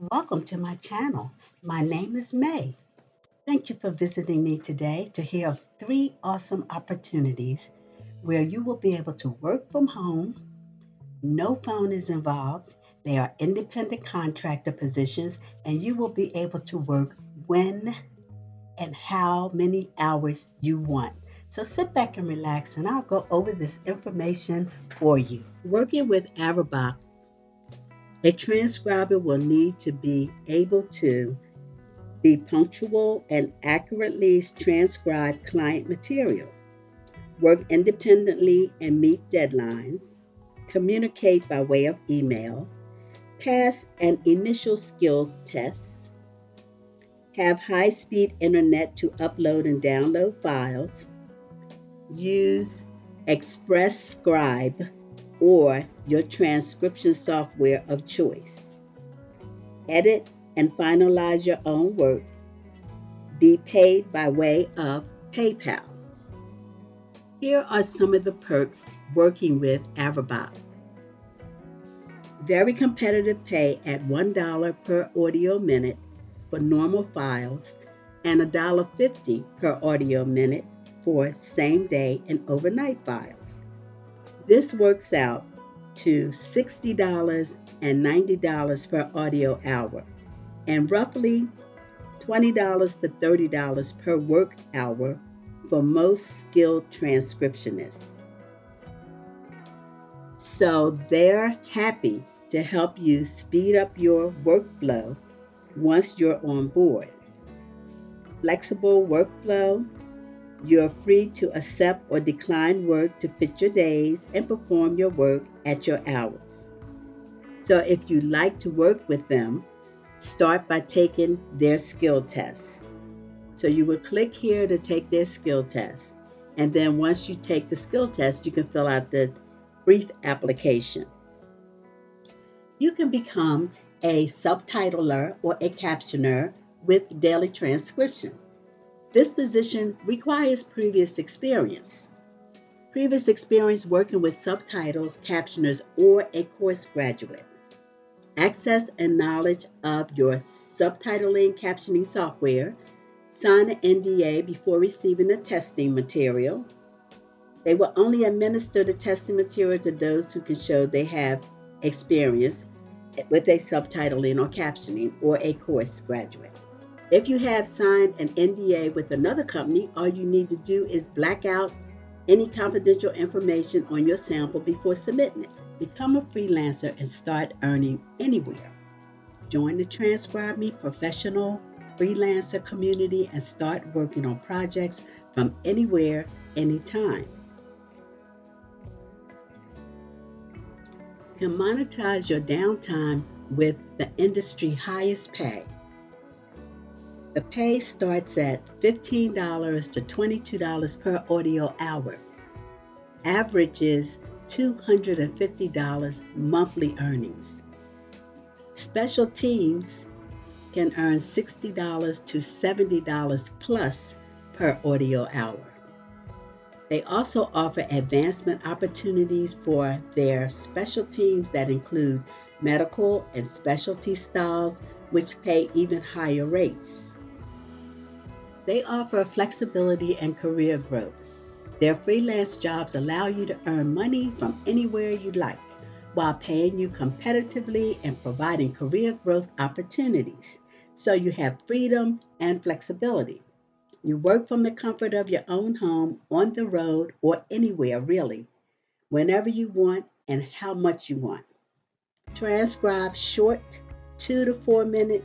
Welcome to my channel. My name is May. Thank you for visiting me today to hear of 3 awesome opportunities where you will be able to work from home. No phone is involved. They are independent contractor positions, and you will be able to work when and how many hours you want. So sit back and relax, and I'll go over this information for you. Working with Arabak, a transcriber will need to be able to be punctual and accurately transcribe client material, work independently and meet deadlines, communicate by way of email, pass an initial skills test, have high speed internet to upload and download files, use Express Scribe or your transcription software of choice, edit and finalize your own work, be paid by way of PayPal. Here are some of the perks working with Avabot. Very competitive pay at $1 per audio minute for normal files and $1.50 per audio minute for same day and overnight files. This works out to $60 and $90 per audio hour and roughly $20 to $30 per work hour for most skilled transcriptionists. So they're happy to help you speed up your workflow once you're on board. Flexible workflow, you're free to accept or decline work to fit your days and perform your work at your hours. So if you like to work with them, start by taking their skill tests. So you will click here to take their skill test. And then once you take the skill test, you can fill out the brief application. You can become a subtitler or a captioner with daily transcription. This position requires previous experience. Previous experience working with subtitles, captioners, or a course graduate. Access and knowledge of your subtitling captioning software. Sign an NDA before receiving the testing material. They will only administer the testing material to those who can show they have experience with a subtitling or captioning or a course graduate. If you have signed an NDA with another company, all you need to do is black out any confidential information on your sample before submitting it. Become a freelancer and start earning anywhere. Join the Transcribe Me professional freelancer community and start working on projects from anywhere, anytime. You can monetize your downtime with the industry highest pay. The pay starts at $15 to $22 per audio hour. Average is $250 monthly earnings. Special teams can earn $60 to $70 plus per audio hour. They also offer advancement opportunities for their special teams that include medical and specialty styles, which pay even higher rates. They offer flexibility and career growth. Their freelance jobs allow you to earn money from anywhere you like, while paying you competitively and providing career growth opportunities. So you have freedom and flexibility. You work from the comfort of your own home, on the road, or anywhere really, whenever you want and how much you want. Transcribe short 2 to 4 minute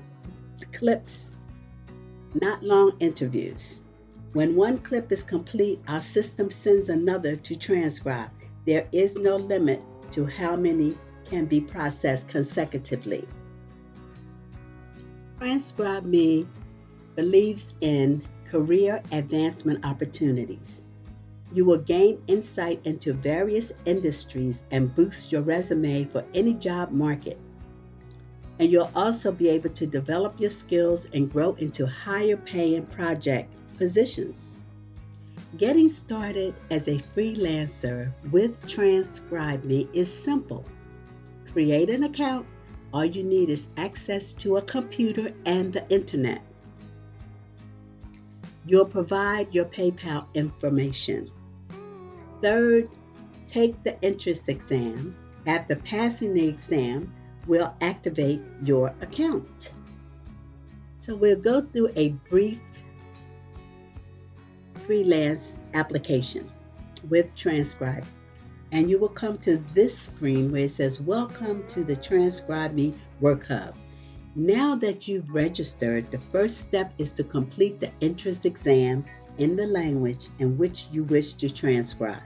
clips, not long interviews. When one clip is complete, our system sends another to transcribe. There is no limit to how many can be processed consecutively. Transcribe Me believes in career advancement opportunities. You will gain insight into various industries and boost your resume for any job market. And you'll also be able to develop your skills and grow into higher paying project positions. Getting started as a freelancer with Transcribe Me is simple. Create an account, All you need is access to a computer and the internet. You'll provide your PayPal information. Third, take the entrance exam. After passing the exam, we'll activate your account. So we'll go through a brief freelance application with Transcribe. And you will come to this screen where it says, Welcome to the Transcribe Me Work Hub. Now that you've registered, the first step is to complete the entrance exam in the language in which you wish to transcribe.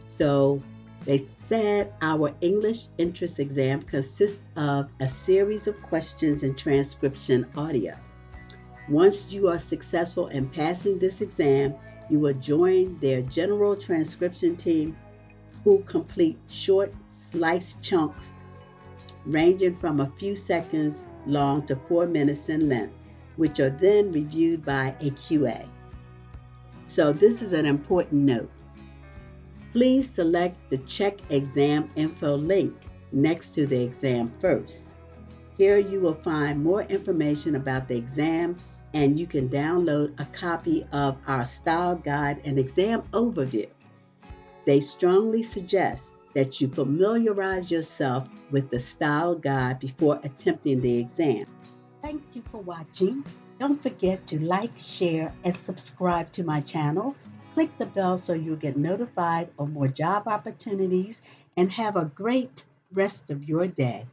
So they said our English entrance exam consists of a series of questions and transcription audio. Once you are successful in passing this exam, you will join their general transcription team who complete short sliced chunks ranging from a few seconds long to 4 minutes in length, which are then reviewed by a QA. So this is an important note. Please select the Check Exam Info link next to the exam first. Here you will find more information about the exam, and you can download a copy of our style guide and exam overview. They strongly suggest that you familiarize yourself with the style guide before attempting the exam. Thank you for watching. Don't forget to like, share, and subscribe to my channel. Click the bell so you'll get notified of more job opportunities, and have a great rest of your day.